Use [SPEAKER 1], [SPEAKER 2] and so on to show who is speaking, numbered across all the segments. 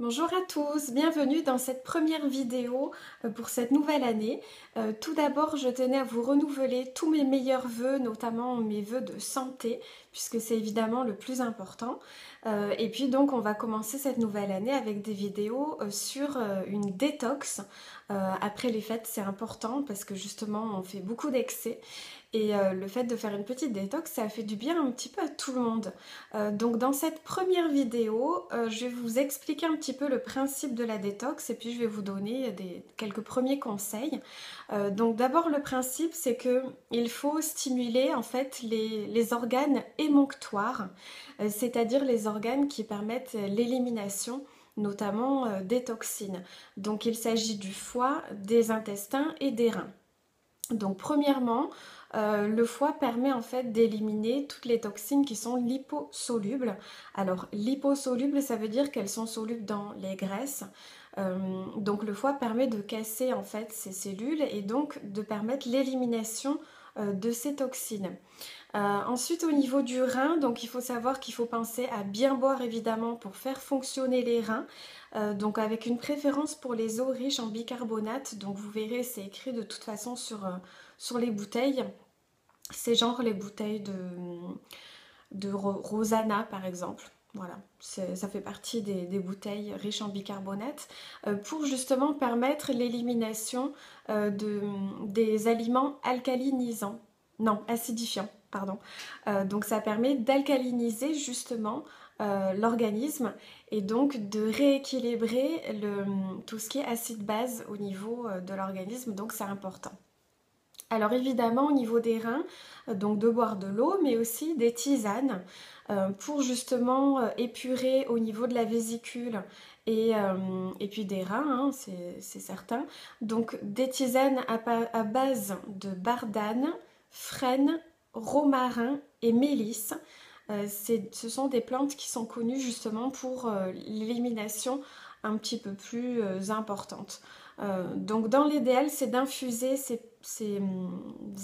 [SPEAKER 1] Bonjour à tous, bienvenue dans cette première vidéo pour cette nouvelle année. Tout d'abord, je tenais à vous renouveler tous mes meilleurs vœux, notamment mes vœux de santé, puisque c'est évidemment le plus important. Et puis donc, on va commencer cette nouvelle année avec des vidéos sur une détox. Après les fêtes, c'est important parce que justement, on fait beaucoup d'excès. Et le fait de faire une petite détox, ça fait du bien un petit peu à tout le monde. Donc dans cette première vidéo, je vais vous expliquer un petit peu le principe de la détox et puis je vais vous donner quelques premiers conseils. Donc d'abord le principe, c'est que il faut stimuler en fait les organes émonctoires, c'est-à-dire les organes qui permettent l'élimination notamment des toxines. Donc il s'agit du foie, des intestins et des reins. Donc premièrement, le foie permet en fait d'éliminer toutes les toxines qui sont liposolubles. Alors liposolubles, ça veut dire qu'elles sont solubles dans les graisses. Donc le foie permet de casser en fait ces cellules et donc de permettre l'élimination de ces toxines. Ensuite au niveau du rein, donc il faut savoir qu'il faut penser à bien boire évidemment pour faire fonctionner les reins. Donc avec une préférence pour les eaux riches en bicarbonate, donc vous verrez c'est écrit de toute façon sur les bouteilles. C'est genre les bouteilles de Rosana par exemple. Voilà, ça fait partie des bouteilles riches en bicarbonate pour justement permettre l'élimination des aliments alcalinisants, non, acidifiants, pardon. Donc ça permet d'alcaliniser justement l'organisme et donc de rééquilibrer tout ce qui est acide-base au niveau de l'organisme, donc c'est important. Alors évidemment au niveau des reins, donc de boire de l'eau mais aussi des tisanes pour justement épurer au niveau de la vésicule et puis des reins, hein, c'est certain. Donc des tisanes à base de bardane, frêne, romarin et mélisse. Ce sont des plantes qui sont connues justement pour l'élimination un petit peu plus importante. Donc dans l'idéal, c'est d'infuser ces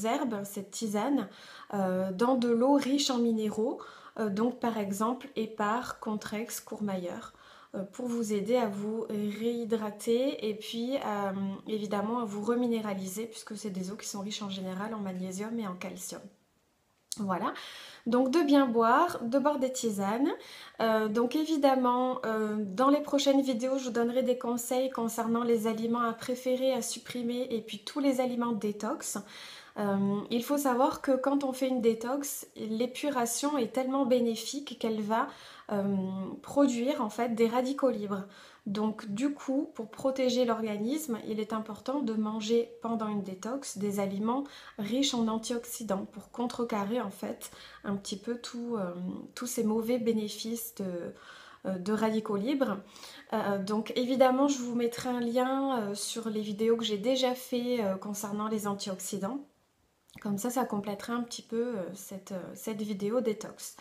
[SPEAKER 1] herbes, cette tisane, dans de l'eau riche en minéraux, donc par exemple Épar, Contrex, Courmayeur, pour vous aider à vous réhydrater et puis évidemment à vous reminéraliser puisque c'est des eaux qui sont riches en général en magnésium et en calcium. Voilà, donc de bien boire, de boire des tisanes. Donc évidemment, dans les prochaines vidéos, je vous donnerai des conseils concernant les aliments à préférer, à supprimer et puis tous les aliments détox. Il faut savoir que quand on fait une détox, l'épuration est tellement bénéfique qu'elle va produire en fait des radicaux libres. Donc du coup, pour protéger l'organisme, il est important de manger pendant une détox des aliments riches en antioxydants pour contrecarrer en fait un petit peu tous ces mauvais bénéfices de radicaux libres. Donc évidemment, je vous mettrai un lien sur les vidéos que j'ai déjà fait concernant les antioxydants. Comme ça complétera un petit peu cette vidéo détox.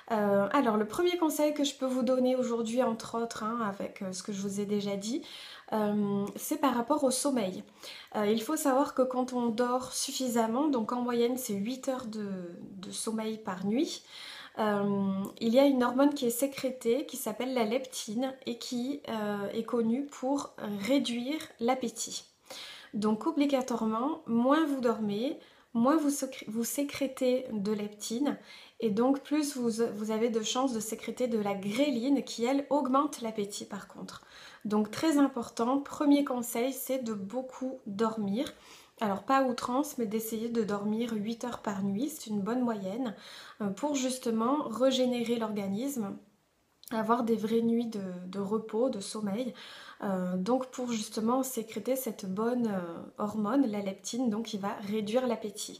[SPEAKER 1] Alors le premier conseil que je peux vous donner aujourd'hui, entre autres, hein, avec ce que je vous ai déjà dit, c'est par rapport au sommeil. Il faut savoir que quand on dort suffisamment, donc en moyenne c'est 8 heures de sommeil par nuit, il y a une hormone qui est sécrétée qui s'appelle la leptine et qui est connue pour réduire l'appétit. Donc obligatoirement, moins vous dormez, moins vous sécrétez de leptine et donc plus vous avez de chances de sécréter de la gréline qui elle augmente l'appétit par contre. Donc très important, premier conseil c'est de beaucoup dormir. Alors pas à outrance mais d'essayer de dormir 8 heures par nuit, c'est une bonne moyenne pour justement régénérer l'organisme, avoir des vraies nuits de repos, de sommeil, donc pour justement sécréter cette bonne hormone, la leptine, donc qui va réduire l'appétit.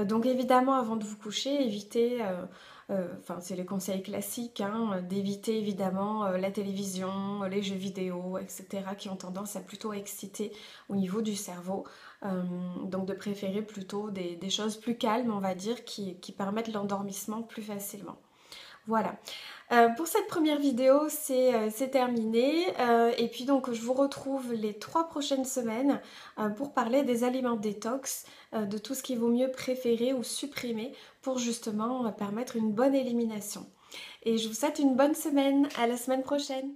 [SPEAKER 1] Donc évidemment avant de vous coucher, évitez, enfin c'est les conseils classiques, hein, d'éviter évidemment la télévision, les jeux vidéo, etc. qui ont tendance à plutôt exciter au niveau du cerveau. Donc de préférer plutôt des choses plus calmes, on va dire, qui permettent l'endormissement plus facilement. Voilà. Pour cette première vidéo, c'est terminé. Et puis donc, je vous retrouve les 3 prochaines semaines pour parler des aliments détox, de tout ce qu'il vaut mieux préférer ou supprimer pour justement permettre une bonne élimination. Et je vous souhaite une bonne semaine. À la semaine prochaine.